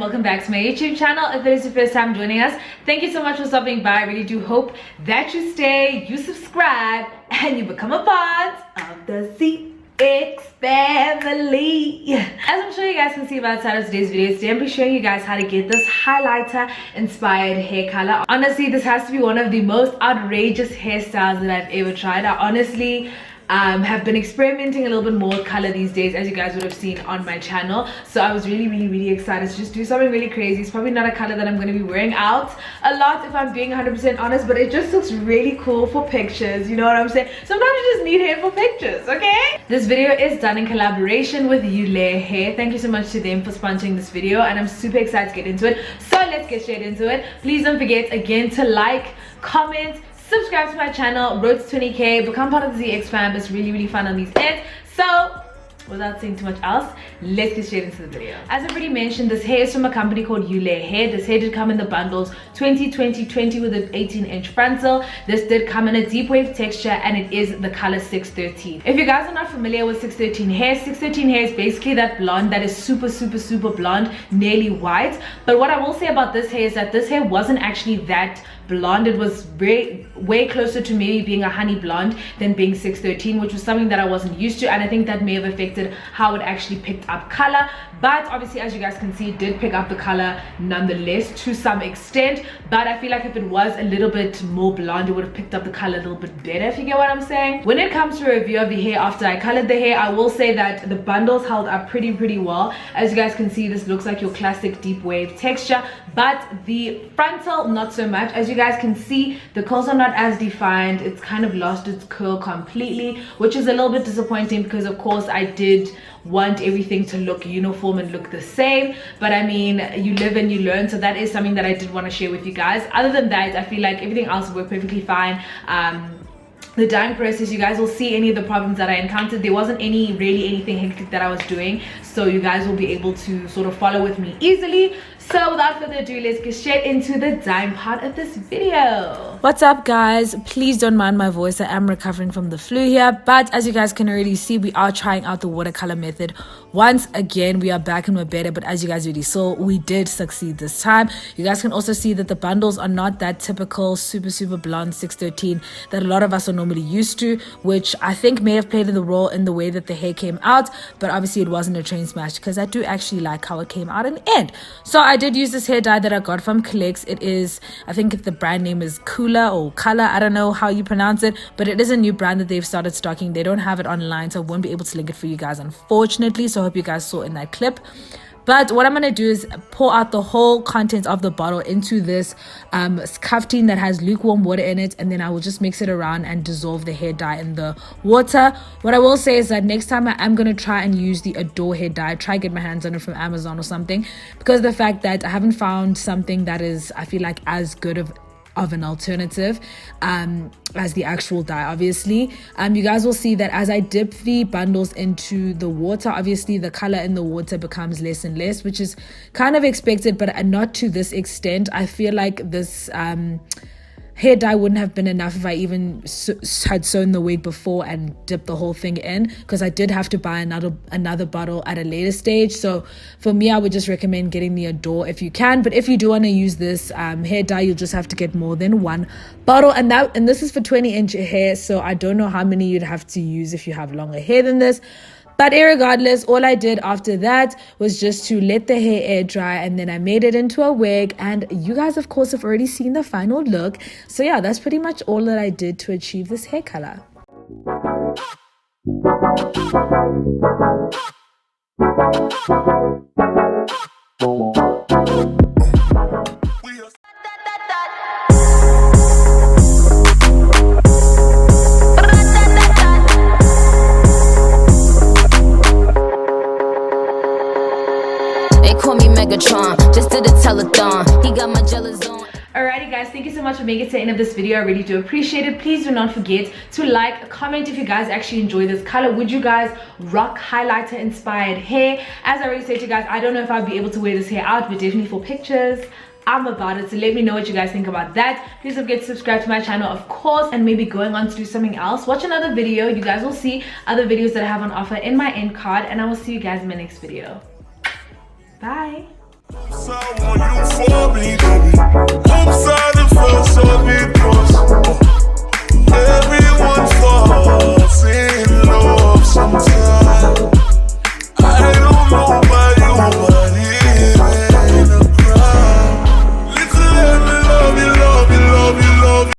welcome back to my YouTube channel. If it is your first time joining us, thank you so much for stopping by. I really do hope that you stay, you subscribe, and you become a part of the ZeeX family. As I'm sure you guys can see by the title of today's video, today I'm going to be showing you guys how to get this highlighter inspired hair color. Honestly, this has to be one of the most outrageous hairstyles that I've ever tried. I honestly have been experimenting a little bit more with color these days, as you guys would have seen on my channel. So I was really excited to just do something really crazy. It's probably not a color that I'm going to be wearing out a lot, if I'm being 100% honest, but it just looks really cool for pictures, you know what I'm saying? Sometimes you just need hair for pictures, okay? This video is done in collaboration with Eullair hair. Thank you so much to them for sponsoring this video, and I'm super excited to get into it. So let's get straight into it. Please don't forget again to like, comment, subscribe to my channel, road to 20k, become part of the ZeeX fam. It's really fun on these ends. So without saying too much else, let's get straight into the video. As I've already mentioned, this hair is from a company called Eullair hair. This hair did come in the bundles 20 with an 18-inch frontal. This did come in a deep wave texture, and it is the color 613. If you guys are not familiar with 613 hair, 613 hair is basically that blonde that is super blonde, nearly white. But what I will say about this hair is that this hair wasn't actually that blonde. It was way closer to maybe being a honey blonde than being 613, which was something that I wasn't used to, and I think that may have affected how it actually picked up color. But obviously, as you guys can see, it did pick up the color nonetheless to some extent. But I feel like if it was a little bit more blonde, it would have picked up the color a little bit better, if you get what I'm saying. When it comes to a review of the hair after I colored the hair, I will say that the bundles held up pretty well. As you guys can see, this looks like your classic deep wave texture, but the frontal not so much. As you guys can see, the curls are not as defined. It's kind of lost its curl completely, which is a little bit disappointing because of course I did want everything to look uniform and look the same. But I mean, you live and you learn, so that is something that I did want to share with you guys. Other than that, I feel like everything else worked perfectly fine. The dyeing process, you guys will see any of the problems that I encountered. There wasn't really anything hectic that I was doing, so you guys will be able to sort of follow with me easily. So without further ado, let's get straight into the dyeing part of this video. What's up, guys? Please don't mind my voice. I am recovering from the flu here, but as you guys can already see, we are trying out the watercolor method once again. We are back and we're better, but as you guys already saw, we did succeed this time. You guys can also see that the bundles are not that typical super blonde 613 that a lot of us are normally used to, which I think may have played a role in the way that the hair came out. But obviously it wasn't a train smash, because I do actually like how it came out in the end. So I did use this hair dye that I got from Collects. It is, I think the brand name is Cooler or Color, I don't know how you pronounce it, but it is a new brand that they've started stocking. They don't have it online, so I won't be able to link it for you guys, unfortunately. So I hope you guys saw in that clip. But what I'm going to do is pour out the whole contents of the bottle into this caftan that has lukewarm water in it, and then I will just mix it around and dissolve the hair dye in the water. What I will say is that next time I am going to try and use the Adore hair dye, try get my hands on it from Amazon or something, because of the fact that I haven't found something that is, I feel like, as good of an alternative as the actual dye. Obviously you guys will see that as I dip the bundles into the water, obviously the color in the water becomes less and less, which is kind of expected, but not to this extent. I feel like this hair dye wouldn't have been enough if I even had sewn the wig before and dipped the whole thing in, because I did have to buy another bottle at a later stage. So for me, I would just recommend getting the Adore if you can. But if you do want to use this hair dye, you'll just have to get more than one bottle, and this is for 20-inch hair, so I don't know how many you'd have to use if you have longer hair than this. But irregardless, all I did after that was just to let the hair air dry, and then I made it into a wig, and you guys of course have already seen the final look. So yeah, that's pretty much all that I did to achieve this hair color. Just did a telethon. He got my jealous on. Alrighty guys, thank you so much for making it to the end of this video. I really do appreciate it. Please do not forget to like, comment if you guys actually enjoy this color. Would you guys rock highlighter inspired hair? As I already said to you guys, I don't know if I'll be able to wear this hair out, but definitely for pictures I'm about it. So let me know what you guys think about that. Please don't forget to subscribe to my channel, of course, and maybe going on to do something else. Watch another video. You guys will see other videos that I have on offer in my end card, and I will see you guys in my next video. Bye. I want you for me, baby. Inside the first of it was everyone falls in.